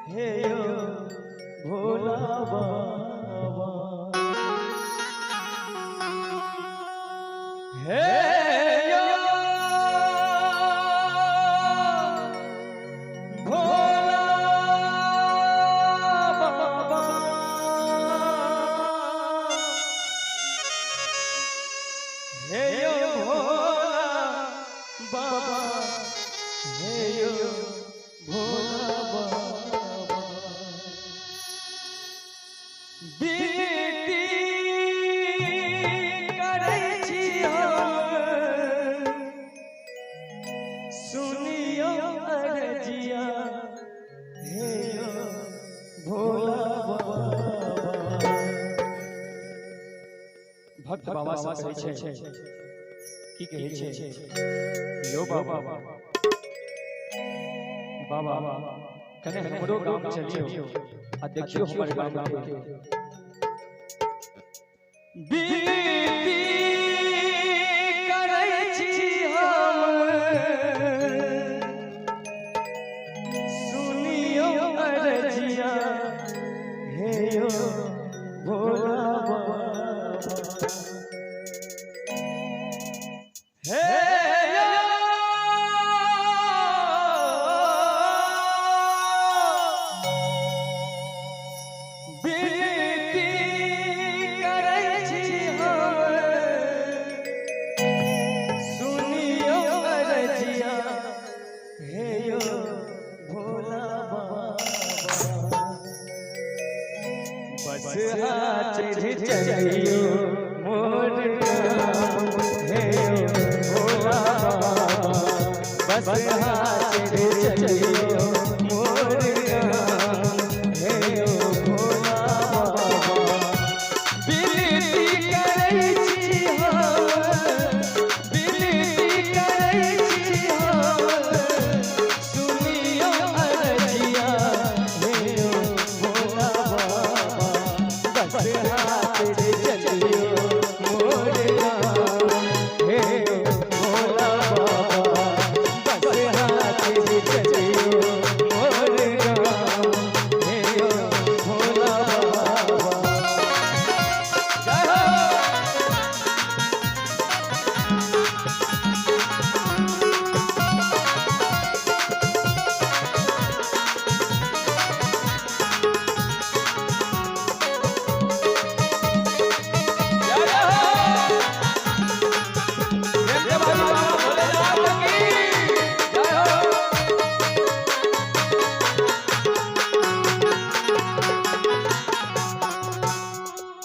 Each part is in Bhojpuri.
हे यो भोला बाबा हे यो भोला बाबा हे यो भोला बाबा हे यो भोला बाबा बीती करै छी हम सुनियो अरजिया हे यो भोला बाबा भक्त बाबा से कहै छै की कहै छै यो बाबा बाबा कने हमरो गांव चलियो आ देखियो हमर गांव के बीती करै छी हम सुनियो अरजिया हे यो भोला बाबा हे बस हाथ चलियो मोर गाँव हे यो भोला बाबा बस हाथ चलियो मोर गाँव हे यो भोला बाबा बिनती करै छी हम बिनती करै छी हम सुनियो अरजिया हे यो भोला बाबा बस हाथ चलियो मोर गाँव हे यो भोला बाबा बस हाथ चलियो मोर गाँव हे यो भोला बाबा जय हो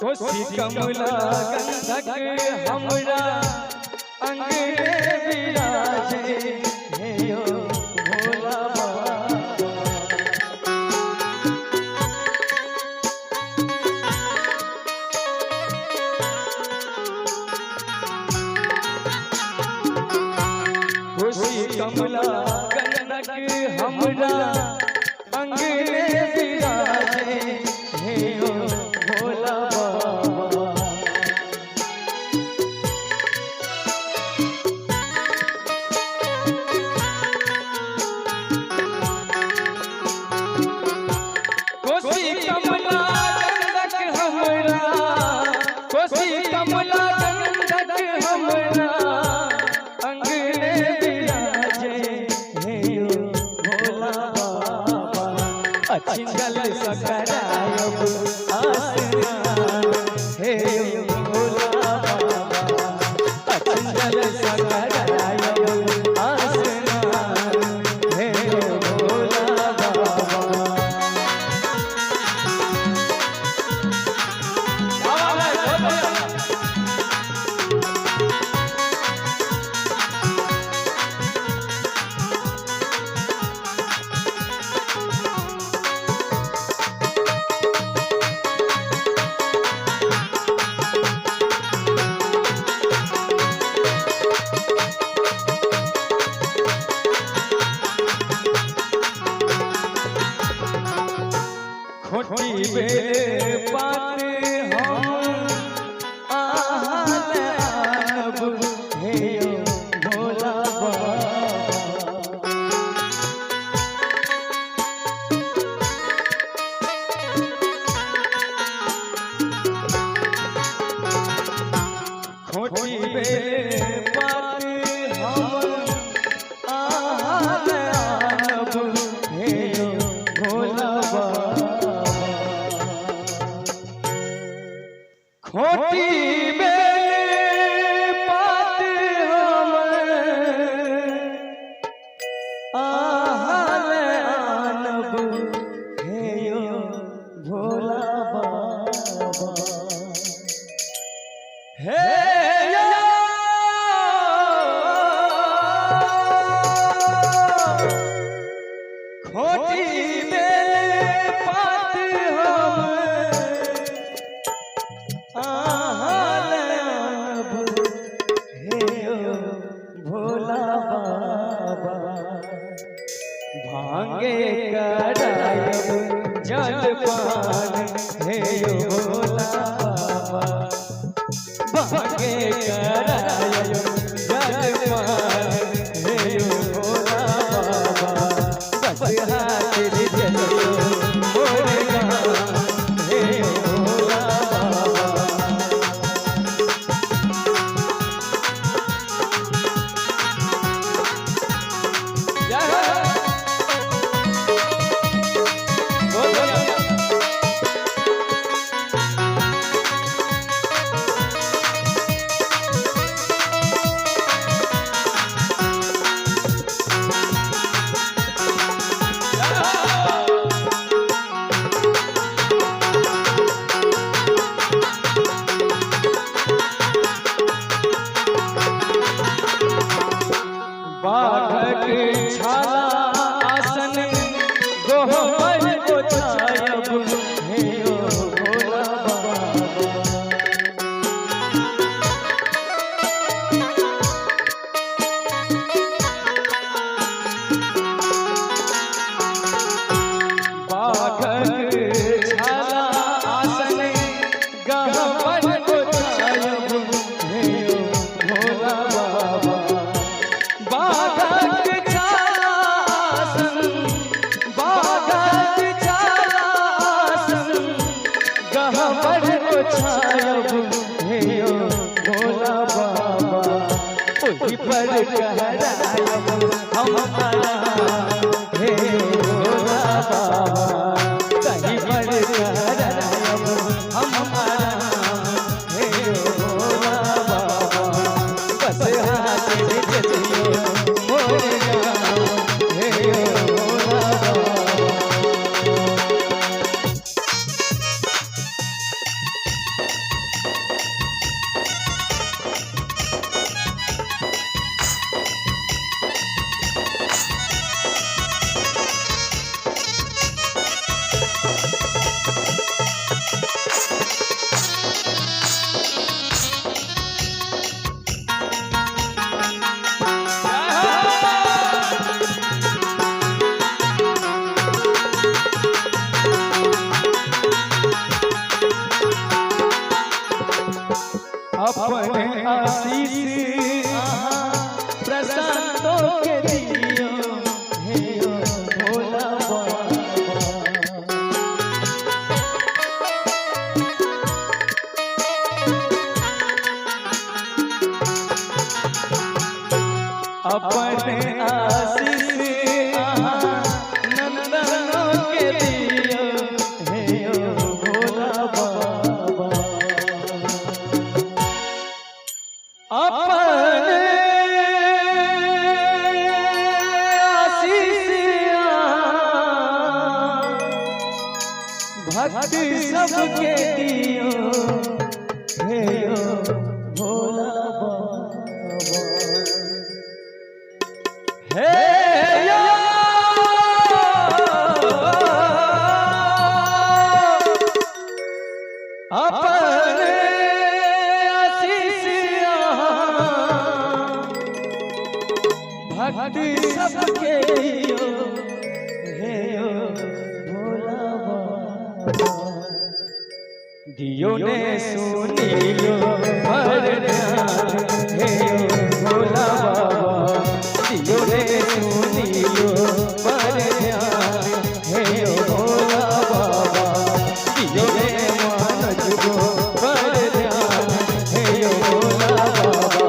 कोसी कमला गंधक हमरा अंगने विराजे हे यो भोला बाबा कोसी कमला गंधक हमरा अंगने विराजे हे यो भोला बाबा कोसी कमला गंधक हमरा कोसी कमला गंधक हमरा अंगने विराजे हे यो भोला बाबा अचिंगल सकरायब आसमान हे यो भोला बाबा अचिंगल सकरायब आसमान हे यो भोला बाबा खोटी बेले पात हम आहल आनब हे यो भोला बाबा जलपान हे भोला बाबा भागे करायो जलपान हे भोला बाबा बस हाथ चलियो मोरे गाँव हे भोला बाघक छाला आसन गोहर को छायब हे भोला बाबा बाघक छाला आसन गोहर को छायब हे भोला बाबा बाघक छालासन गहवर को छायब हे भोला बाबा ओही पर कहरायब हमारा हे भोला बाबा कहीं पर कहरायब हमारा हे भोला बाबा बस हाथ चलियो मोरे गाँव हे भोला बाबा अपने आशीष प्रसादों के दियो हे भोला बाबा अपने आशीष नंदनों के दियो हे भोला बाबा अपने आशीष भक्ति सबके दियो हे भोला बाबा हे अपने भक्ति सबके दियो हे भोला बाबा दियो ने सुनी लो पर ध्यान हे भोला बाबा दियो ने सुनी लो पर ध्यान हे भोला बाबा दियो ने मानज को पर ध्यान हे भोला बाबा